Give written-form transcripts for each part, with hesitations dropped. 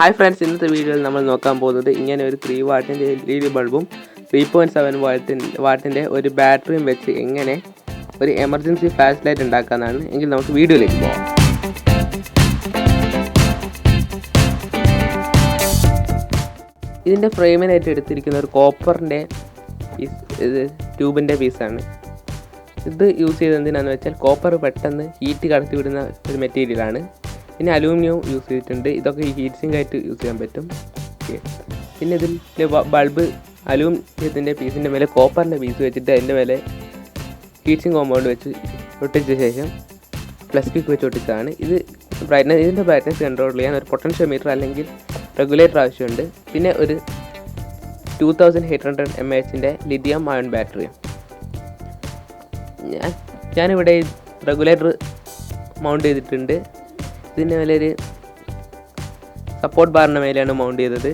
Hi friends, ഇന്നത്തെ വീഡിയോയിൽ നമ്മൾ നോക്കാൻ പോകുന്നത് ഇങ്ങനെ ഒരു 3 വാട്ടിൻ്റെ LED ബൾബും 3.7 വാട്ടിൻ്റെ ഒരു ബാറ്ററിയും വെച്ച് എങ്ങനെ ഒരു എമർജൻസി ഫ്ലാഷ് ലൈറ്റ് ഉണ്ടാക്കാനാണ്. എങ്കിൽ നമുക്ക് വീഡിയോയിലേക്ക് പോകാം. ഇതിൻ്റെ ഫ്രെയിമിനായിട്ട് എടുത്തിരിക്കുന്ന ഒരു കോപ്പറിൻ്റെ ട്യൂബിൻ്റെ പീസാണ്. ഇത് യൂസ് ചെയ്ത് എന്തിനാണെന്ന് വെച്ചാൽ കോപ്പർ പെട്ടെന്ന് ഹീറ്റ് കടത്തി വിടുന്ന ഒരു മെറ്റീരിയലാണ്. പിന്നെ അലൂമിനിയം യൂസ് ചെയ്തിട്ടുണ്ട്. ഇതൊക്കെ ഹീറ്റ് സിങ്ക് ആയിട്ട് യൂസ് ചെയ്യാൻ പറ്റും. ഓക്കെ, പിന്നെ ഇതിൽ ബൾബ് അലൂമിനിയത്തിൻ്റെ പീസിൻ്റെ മേലെ കോപ്പറിൻ്റെ പീസ് വെച്ചിട്ട് അതിൻ്റെ മേലെ ഹീറ്റ് സിങ്ക് കോമ്പൗണ്ട് വെച്ച് ഒട്ടിച്ച ശേഷം പ്ലസ്റ്റിക് വെച്ച് ഒട്ടിച്ചതാണ്. ഇതിൻ്റെ ബ്രൈറ്റ്നസ് കൺട്രോൾ ചെയ്യാൻ ഒരു പൊട്ടൻഷ്യോ മീറ്റർ അല്ലെങ്കിൽ റെഗുലേറ്റർ ആവശ്യമുണ്ട്. പിന്നെ ഒരു 2800 mAh ലിഥിയം അയൺ ബാറ്ററിയും. ഞാനിവിടെ റെഗുലേറ്റർ മൗണ്ട് ചെയ്തിട്ടുണ്ട്. ഇതിൻ്റെ മേലെ ഒരു സപ്പോർട്ട് ബാറിൻ്റെ മേലെയാണ് മൗണ്ട് ചെയ്തത്.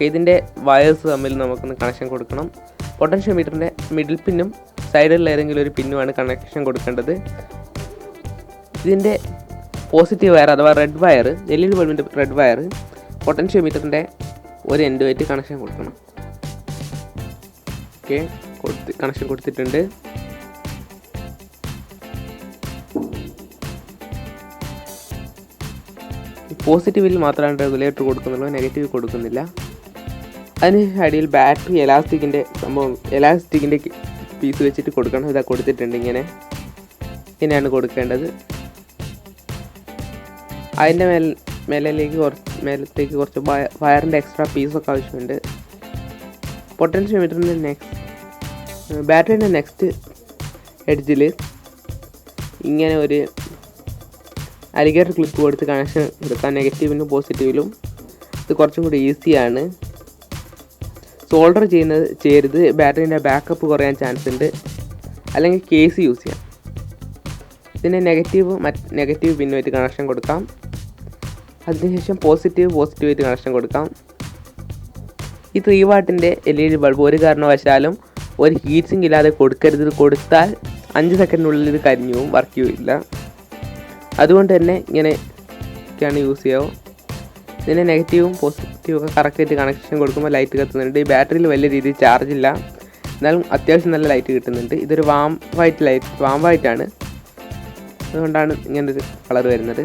ഇതിൻ്റെ വയേഴ്സ് തമ്മിൽ നമുക്കൊന്ന് കണക്ഷൻ കൊടുക്കണം. പൊട്ടൻഷ്യോ മീറ്ററിൻ്റെ മിഡിൽ പിന്നും സൈഡിൽ ഏതെങ്കിലും ഒരു പിന്നുമാണ് കണക്ഷൻ കൊടുക്കേണ്ടത്. ഇതിൻ്റെ പോസിറ്റീവ് വയർ അഥവാ റെഡ് വയർ, LED ബൾബിൻ്റെ റെഡ് വയർ പൊട്ടൻഷ്യോ മീറ്ററിൻ്റെ ഒരു എൻഡുമായിട്ട് കണക്ഷൻ കൊടുക്കണം. ഓക്കെ, കണക്ഷൻ കൊടുത്തിട്ടുണ്ട്. പോസിറ്റീവിൽ മാത്രമാണ് റെഗുലേറ്റർ കൊടുക്കുന്നുള്ളൂ, നെഗറ്റീവ് കൊടുക്കുന്നില്ല. അതിന് അടിയിൽ ബാറ്ററി എലാസ്റ്റിക്കിൻ്റെ പീസ് വെച്ചിട്ട് കൊടുക്കണം. ഇതാ കൊടുത്തിട്ടുണ്ട്. ഇങ്ങനെയാണ് കൊടുക്കേണ്ടത്. അതിൻ്റെ മേലത്തേക്ക് കുറച്ച് വയറിൻ്റെ എക്സ്ട്രാ പീസൊക്കെ ആവശ്യമുണ്ട്. പൊട്ടൻഷ്യോ മീറ്ററിൻ്റെ ബാറ്ററിൻ്റെ നെക്സ്റ്റ് എഡ്ജിൽ ഇങ്ങനെ ഒരു അലിഗേറ്റർ ക്ലിപ്പ് കൊടുത്ത് കണക്ഷൻ എടുക്കാം. നെഗറ്റീവിനും പോസിറ്റീവിലും ഇത് കുറച്ചും കൂടി ഈസിയാണ്. സോൾഡർ ചെയ്യരുത്. ബാറ്ററീൻ്റെ ബാക്കപ്പ് കുറയാൻ ചാൻസ് ഉണ്ട്. അല്ലെങ്കിൽ കേസ് യൂസ് ചെയ്യാം. ഇതിൻ്റെ നെഗറ്റീവ് പിന്നുമായിട്ട് കണക്ഷൻ കൊടുക്കാം. അതിനുശേഷം പോസിറ്റീവായിട്ട് കണക്ഷൻ കൊടുക്കാം. ഈ 3 വാട്ടിൻ്റെ LED ബൾബ് ഒരു കാരണവശാലും ഒരു ഹീറ്റ് സിങ്ക് ഇല്ലാതെ കൊടുക്കരുത്. കൊടുത്താൽ 5 സെക്കൻഡിനുള്ളിൽ ഇത് കരിഞ്ഞു പോകും, വർക്ക് ചെയ്യില്ല. അതുകൊണ്ട് തന്നെ ഇങ്ങനെയൊക്കെയാണ് യൂസ് ചെയ്യാവും. ഇതിൻ്റെ നെഗറ്റീവും പോസിറ്റീവും ഒക്കെ കറക്റ്റായിട്ട് കണക്ഷൻ കൊടുക്കുമ്പോൾ ലൈറ്റ് കത്തുന്നുണ്ട്. ഈ ബാറ്ററിയിൽ വലിയ രീതിയിൽ ചാർജ് ഇല്ല, എന്നാലും അത്യാവശ്യം നല്ല ലൈറ്റ് കിട്ടുന്നുണ്ട്. ഇതൊരു വാം വൈറ്റാണ്, അതുകൊണ്ടാണ് ഇങ്ങനൊരു കളർ വരുന്നത്.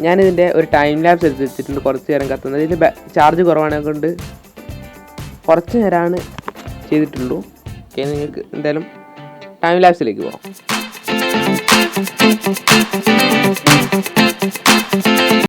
ഞാനിതിൻ്റെ ഒരു ടൈം ലാപ്സ് എടുത്ത് വെച്ചിട്ടുണ്ട്. കുറച്ച് നേരം കത്തുന്നത്. ഇതിൻ്റെ ചാർജ് കുറവാണെ കൊണ്ട് കുറച്ച് നേരമാണ് ചെയ്തിട്ടുള്ളൂ. ഓക്കെ, നിങ്ങൾക്ക് എന്തായാലും ടൈം ലാപ്സിലേക്ക് പോകാം.